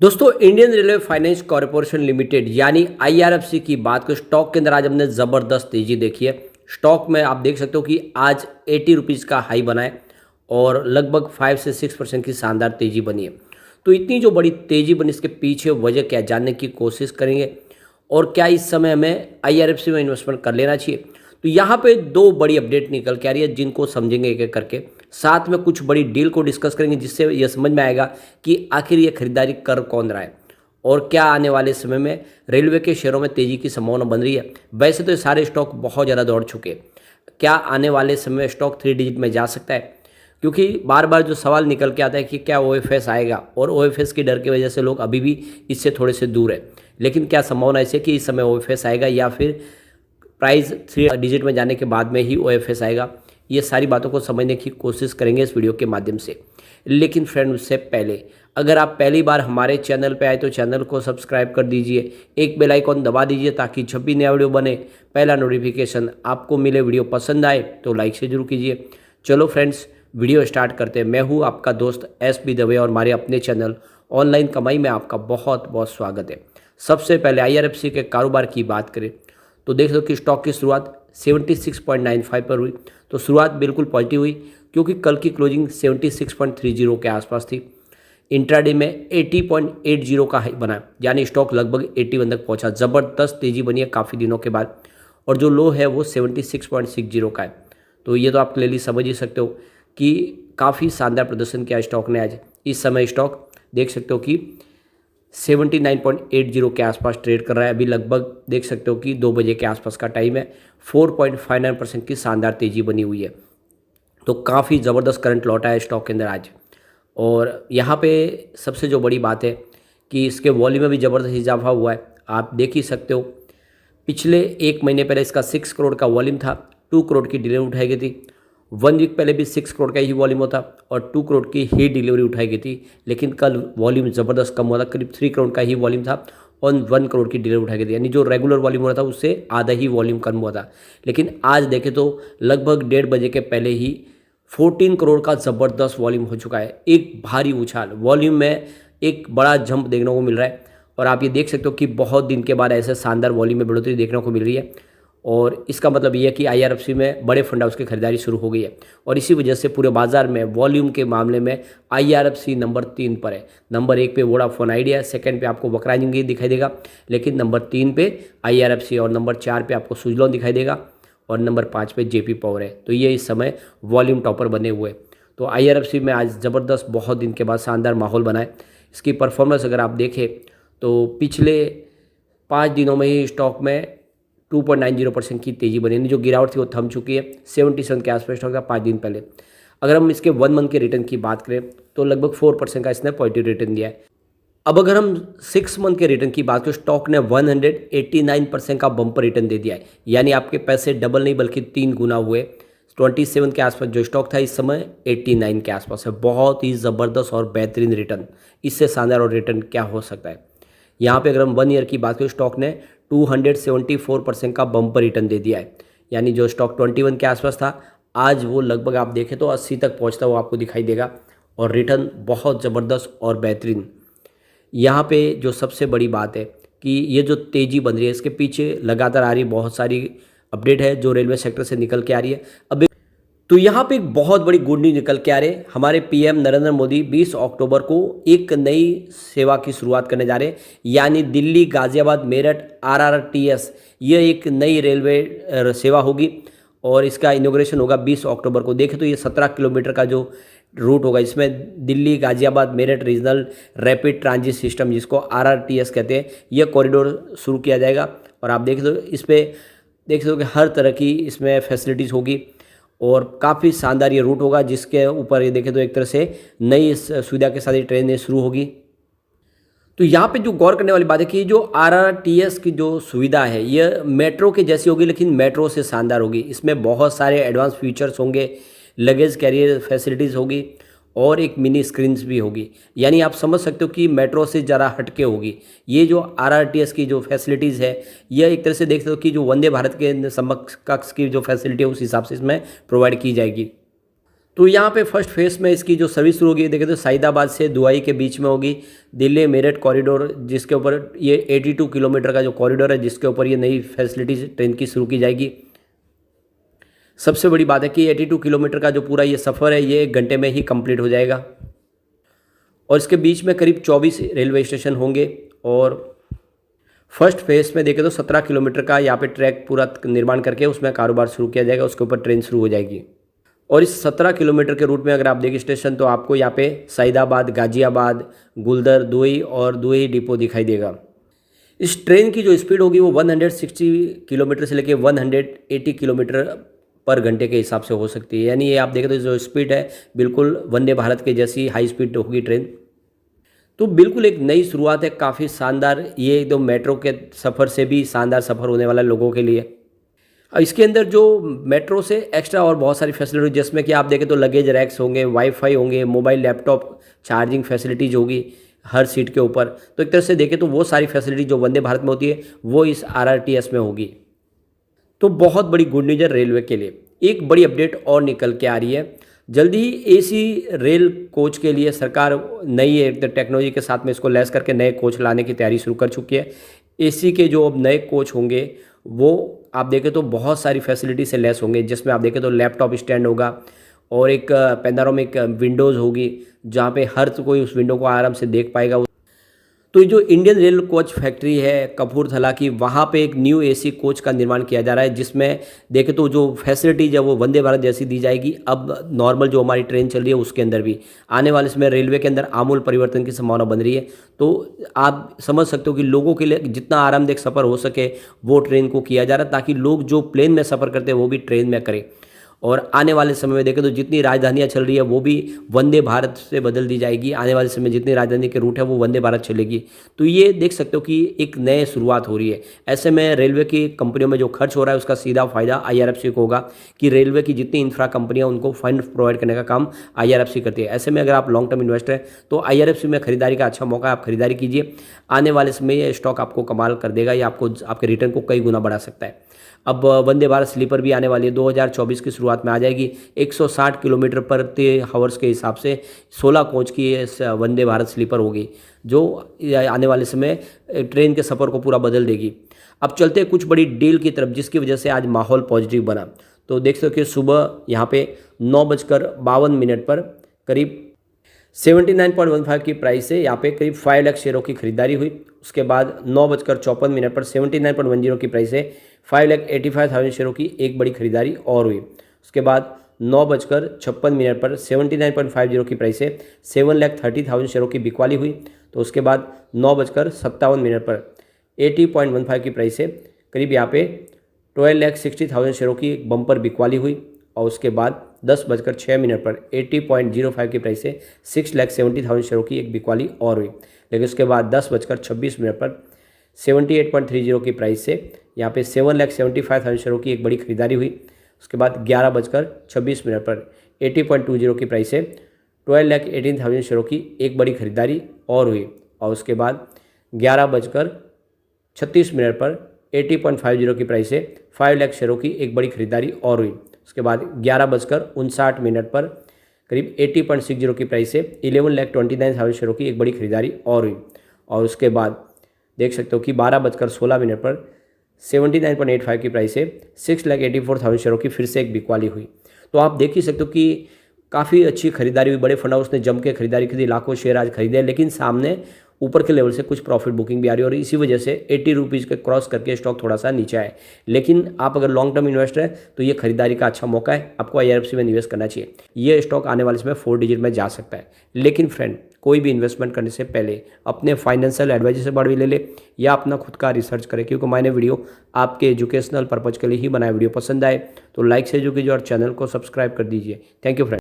दोस्तों Indian railway finance corporation limited यानी IRFC की बात करें, स्टॉक के अंदर आज हमने ज़बरदस्त तेज़ी देखी है। स्टॉक में आप देख सकते हो कि आज 80 रुपीज़ का हाई बना है और लगभग 5 से 6% की शानदार तेज़ी बनी है। तो इतनी जो बड़ी तेज़ी बनी, इसके पीछे वजह क्या जानने की कोशिश करेंगे और क्या इस समय हमें आईआरएफसी में इन्वेस्टमेंट कर लेना चाहिए। तो यहाँ पे दो बड़ी अपडेट निकल के आ रही है जिनको समझेंगे एक एक करके, साथ में कुछ बड़ी डील को डिस्कस करेंगे जिससे यह समझ में आएगा कि आखिर ये खरीदारी कर कौन रहा है और क्या आने वाले समय में रेलवे के शेयरों में तेज़ी की संभावना बन रही है। वैसे तो ये सारे स्टॉक बहुत ज़्यादा दौड़ चुके हैं, क्या आने वाले समय में स्टॉक 3 डिजिट में जा सकता है, क्योंकि बार बार जो सवाल निकल के आता है कि क्या ओएफएस आएगा और ओएफएस की डर की वजह से लोग अभी भी इससे थोड़े से दूर है। लेकिन क्या संभावना ऐसी है कि इस समय ओएफएस आएगा या फिर प्राइस 3 डिजिट में जाने के बाद में ही ओएफएस आएगा, ये सारी बातों को समझने की कोशिश करेंगे इस वीडियो के माध्यम से। लेकिन फ्रेंड, उससे पहले अगर आप पहली बार हमारे चैनल पे आए तो चैनल को सब्सक्राइब कर दीजिए, एक बेल आइकॉन दबा दीजिए ताकि जब भी नया वीडियो बने पहला नोटिफिकेशन आपको मिले। वीडियो पसंद आए तो लाइक से जरूर कीजिए। चलो फ्रेंड्स, वीडियो स्टार्ट करते हैं। मैं हूँ आपका दोस्त एसबी दवे और हमारे अपने चैनल ऑनलाइन कमाई में आपका बहुत बहुत स्वागत है। सबसे पहले आईआरएफसी के कारोबार की बात करें तो देख लो कि स्टॉक की शुरुआत 76.95 पर हुई, तो शुरुआत बिल्कुल पॉजिटिव हुई क्योंकि कल की क्लोजिंग 76.30 के आसपास थी। इंट्राडे में 80.80 का हाई बना, यानी स्टॉक लगभग 81 तक पहुंचा। ज़बरदस्त तेज़ी बनी है काफ़ी दिनों के बाद और जो लो है वो 76.60 का है। तो ये तो आप क्लियरली समझ ही सकते हो कि काफ़ी शानदार प्रदर्शन किया स्टॉक ने आज। इस समय स्टॉक देख सकते हो कि 79.80 के आसपास ट्रेड कर रहा है। अभी लगभग देख सकते हो कि 2 बजे के आसपास का टाइम है। 4.59% की शानदार तेज़ी बनी हुई है, तो काफ़ी ज़बरदस्त करंट लौटा है स्टॉक के अंदर आज। और यहाँ पे सबसे जो बड़ी बात है कि इसके वॉल्यूम में भी ज़बरदस्त इजाफा हुआ है। आप देख ही सकते हो पिछले 1 महीने पहले इसका 6 करोड़ का वॉल्यूम था, 2 करोड़ की डिलीवरी उठाई गई थी। 1 वीक पहले भी 6 करोड़ का ही वॉल्यूम होता और 2 करोड़ की ही डिलीवरी उठाई गई थी। लेकिन कल वॉल्यूम ज़बरदस्त कम हुआ था, करीब 3 करोड़ का ही वॉल्यूम था और 1 करोड़ की डिलीवरी उठाई गई थी, यानी जो रेगुलर वॉल्यूम हो रहा था उससे आधा ही वॉल्यूम कम हुआ था। लेकिन आज देखें तो लगभग 1:30 बजे के पहले ही 14 करोड़ का ज़बरदस्त वॉल्यूम हो चुका है। एक भारी उछाल वॉल्यूम में, एक बड़ा जंप देखने को मिल रहा है और आप ये देख सकते हो कि बहुत दिन के बाद ऐसे शानदार वॉल्यूम में बढ़ोतरी देखने को मिल रही है। और इसका मतलब ये है कि आईआरएफसी में बड़े फंड हाउस की खरीदारी शुरू हो गई है और इसी वजह से पूरे बाजार में वॉल्यूम के मामले में आईआरएफसी नंबर 3 पर है। नंबर 1 पे वोडाफोन आइडिया, सेकंड पे आपको वक्रांजलि दिखाई देगा, लेकिन नंबर 3 पे आईआरएफसी और नंबर 4 पे आपको सुजलॉन दिखाई देगा और नंबर 5 पे जेपी पावर है। तो ये इस समय वॉल्यूम टॉपर बने हुए। तो आईआरएफसी में आज ज़बरदस्त बहुत दिन के बाद शानदार माहौल बना है। इसकी परफॉर्मेंस अगर आप देखें तो पिछले 5 दिनों में ही स्टॉक में 2.90% की तेज़ी बनी, जो गिरावट थी वो थम चुकी है। 77 के आसपास स्टॉक था 5 दिन पहले। अगर हम इसके 1 मंथ के रिटर्न की बात करें तो लगभग 4% का इसने पॉजिटिव रिटर्न दिया है। अब अगर हम 6 मंथ के रिटर्न की बात करें, स्टॉक ने 189% का बम्पर रिटर्न दे दिया है, यानी आपके पैसे डबल नहीं बल्कि 3 गुना हुए। 27 के आसपास जो स्टॉक था इस समय 89 के आसपास है। बहुत ही ज़बरदस्त और बेहतरीन रिटर्न, इससे शानदार और रिटर्न क्या हो सकता है। यहाँ पे अगर हम 1 ईयर की बात करें, स्टॉक ने 274% का बम्पर रिटर्न दे दिया है, यानी जो स्टॉक 21 के आसपास था आज वो लगभग आप देखें तो 80 तक पहुँचता हुआ आपको दिखाई देगा और रिटर्न बहुत ज़बरदस्त और बेहतरीन। यहाँ पे जो सबसे बड़ी बात है कि ये जो तेज़ी बन रही है इसके पीछे लगातार आ रही बहुत सारी अपडेट है जो रेलवे सेक्टर से निकल के आ रही है। अब तो यहाँ पे एक बहुत बड़ी गुड न्यूज़ निकल के आ रहे हैं। हमारे पीएम नरेंद्र मोदी 20 अक्टूबर को एक नई सेवा की शुरुआत करने जा रहे हैं, यानी दिल्ली गाजियाबाद मेरठ आरआरटीएस। ये एक नई रेलवे सेवा होगी और इसका इनॉग्रेशन होगा 20 अक्टूबर को। देखें तो ये 17 किलोमीटर का जो रूट होगा, इसमें Delhi Ghaziabad Meerut regional rapid transit system जिसको आरआरटीएस कहते हैं, यह कॉरिडोर शुरू किया जाएगा। और आप देखें तो इस पर देख सकते हो कि हर तरह की इसमें फैसिलिटीज़ होगी और काफ़ी शानदार ये रूट होगा, जिसके ऊपर ये देखें तो एक तरह से नई सुविधा के साथ ये ट्रेनें शुरू होगी। तो यहाँ पे जो गौर करने वाली बात है कि जो आरआरटीएस की जो सुविधा है यह मेट्रो के जैसी होगी, लेकिन मेट्रो से शानदार होगी। इसमें बहुत सारे एडवांस फीचर्स होंगे, लगेज कैरियर फैसिलिटीज़ होगी और एक मिनी स्क्रीन्स भी होगी, यानी आप समझ सकते हो कि मेट्रो से ज़रा हटके होगी। ये जो आरआरटीएस की जो फैसिलिटीज़ है यह एक तरह से देख सकते हो कि जो वंदे भारत के समकक्ष की जो फैसिलिटी है उस हिसाब से इसमें प्रोवाइड की जाएगी। तो यहाँ पे फर्स्ट फेज में इसकी जो सर्विस शुरू होगी देखें तो सईदाबाद से दुआई के बीच में होगी। दिल्ली मेरठ कॉरिडोर जिसके ऊपर ये 82 किलोमीटर का जो कॉरिडोर है जिसके ऊपर ये नई फैसिलिटीज ट्रेन की शुरू की जाएगी। सबसे बड़ी बात है कि 82 किलोमीटर का जो पूरा ये सफ़र है ये 1 घंटे में ही कंप्लीट हो जाएगा और इसके बीच में करीब 24 रेलवे स्टेशन होंगे। और फर्स्ट फेज में देखें तो 17 किलोमीटर का यहाँ पे ट्रैक पूरा निर्माण करके उसमें कारोबार शुरू किया जाएगा, उसके ऊपर ट्रेन शुरू हो जाएगी। और इस 17 किलोमीटर के रूट में अगर आप देखें स्टेशन तो आपको यहाँ पे सईदाबाद, गाजियाबाद, गुलदर, दुई और दुई डिपो दिखाई देगा। इस ट्रेन की जो स्पीड होगी वो 160 किलोमीटर से लेकर 180 किलोमीटर पर घंटे के हिसाब से हो सकती है। यानी ये आप देखें तो जो स्पीड है बिल्कुल वंदे भारत के जैसी हाई स्पीड होगी ट्रेन। तो बिल्कुल एक नई शुरुआत है, काफ़ी शानदार। ये एकदम मेट्रो के सफ़र से भी शानदार सफ़र होने वाला है लोगों के लिए। इसके अंदर जो मेट्रो से एक्स्ट्रा और बहुत सारी फैसिलिटी जिसमें कि आप देखें तो लगेज रैक्स होंगे, वाईफाई होंगे, मोबाइल लैपटॉप चार्जिंग फैसिलिटीज होगी हर सीट के ऊपर। तो एक तरह से देखें तो वो सारी फैसिलिटी जो वंदे भारत में होती है वो इस RRTS में होगी। तो बहुत बड़ी गुड न्यूज़ है रेलवे के लिए। एक बड़ी अपडेट और निकल के आ रही है, जल्दी ही AC रेल कोच के लिए सरकार नई टेक्नोलॉजी के साथ में इसको लैस करके नए कोच लाने की तैयारी शुरू कर चुकी है। AC के जो अब नए कोच होंगे वो आप देखें तो बहुत सारी फैसिलिटी से लैस होंगे, जिसमें आप देखें तो लैपटॉप स्टैंड होगा और एक पैनोरामिक विंडोज़ होगी जहाँ पे हर कोई उस विंडो को आराम से देख पाएगा। तो जो इंडियन रेल कोच फैक्ट्री है कपूरथला की, वहाँ पे एक न्यू AC कोच का निर्माण किया जा रहा है, जिसमें देखें तो जो फैसिलिटीज है वो वंदे भारत जैसी दी जाएगी। अब नॉर्मल जो हमारी ट्रेन चल रही है उसके अंदर भी आने वाले समय रेलवे के अंदर आमूल परिवर्तन की संभावना बन रही है। तो आप समझ सकते हो कि लोगों के लिए जितना आरामदायक सफ़र हो सके वो ट्रेन को किया जा रहा है, ताकि लोग जो प्लेन में सफ़र करते हैं वो भी ट्रेन में करें। और आने वाले समय में देखें तो जितनी राजधानियाँ चल रही है वो भी वंदे भारत से बदल दी जाएगी। आने वाले समय जितनी राजधानी के रूट है वो वंदे भारत चलेगी। तो ये देख सकते हो कि एक नए शुरुआत हो रही है। ऐसे में रेलवे की कंपनियों में जो खर्च हो रहा है उसका सीधा फायदा IRFC को होगा कि रेलवे की जितनी इंफ्रा कंपनियाँ उनको फंड प्रोवाइड करने का काम IRFC करती है। ऐसे में अगर आप लॉन्ग टर्म इन्वेस्टर हैं तो IRFC में खरीदारी का अच्छा मौका है, आप खरीदारी कीजिए। आने वाले समय ये स्टॉक आपको कमाल कर देगा, या आपको आपके रिटर्न को कई गुना बढ़ा सकता है। अब वंदे भारत स्लीपर भी आने वाली है, 2024 की शुरुआत में आ जाएगी। 160 किलोमीटर पर हावर्स के हिसाब से 16 कोच की वंदे भारत स्लीपर होगी, जो आने वाले समय ट्रेन के सफ़र को पूरा बदल देगी। अब चलते हैं कुछ बड़ी डील की तरफ, जिसकी वजह से आज माहौल पॉजिटिव बना। तो देख सकते हो सुबह यहाँ पे 9:52 पर करीब 79.15 की प्राइस से यहाँ पे करीब 5 लाख शेयरों की खरीदारी हुई। उसके बाद 9:54 पर 79.10 की प्राइस से 5,85,000 शेयरों की एक बड़ी खरीदारी और हुई। उसके बाद 9:56 पर 79.50 की प्राइस से 7,30,000 शेयरों की बिकवाली हुई। तो उसके बाद 9:57 पर 80.15 की प्राइस से करीब यहाँ पे 12,60,000 शेयरों की एक बम्पर बिकवाली हुई। और उसके बाद 10:06 पर 80.05 की प्राइस से 6,70,000 शेयरों की एक बिकवाली और हुई। लेकिन उसके बाद 10:26 पर 78.30 की प्राइस से यहाँ पे 7,75,000 शेयरों की एक बड़ी खरीदारी हुई। उसके बाद 11:26 पर 80.20 की प्राइस से 12,18,000 शेयरों की एक बड़ी खरीदारी और हुई। और उसके बाद 11:36 पर 80.50 की प्राइस से 5 लाख शेयरों की एक बड़ी खरीदारी और हुई। उसके बाद 11:59 पर करीब 80.60 की प्राइस से 11,29,000 शेयरों की एक बड़ी खरीदारी और हुई। और उसके बाद देख सकते हो कि 12:16 पर 79.85 की प्राइस से 6,84,000 शेयरों की फिर से एक बिकवाली हुई। तो आप देख ही सकते हो कि काफ़ी अच्छी खरीदारी हुई। बड़े फंड हाउस ने जम के खरीदारी की थी, लाखों शेयर आज खरीदे, लेकिन सामने ऊपर के लेवल से कुछ प्रॉफिट बुकिंग भी आ रही है और इसी वजह से 80 रुपीज़ के क्रॉस करके स्टॉक थोड़ा सा नीचे आए। लेकिन आप अगर लॉन्ग टर्म इन्वेस्टर है तो ये खरीदारी का अच्छा मौका है, आपको IRFC में निवेश करना चाहिए। ये स्टॉक आने वाले समय 4 डिजिट में जा सकता है। लेकिन फ्रेंड, कोई भी इन्वेस्टमेंट करने से पहले अपने फाइनेंशियल एडवाइजर से बात भी ले या अपना खुद का रिसर्च करें, क्योंकि मैंने वीडियो आपके एजुकेशनल पर्पज़ के लिए ही बनाया। वीडियो पसंद आए तो लाइक से जो कीजिए और चैनल को सब्सक्राइब कर दीजिए। Thank you friend.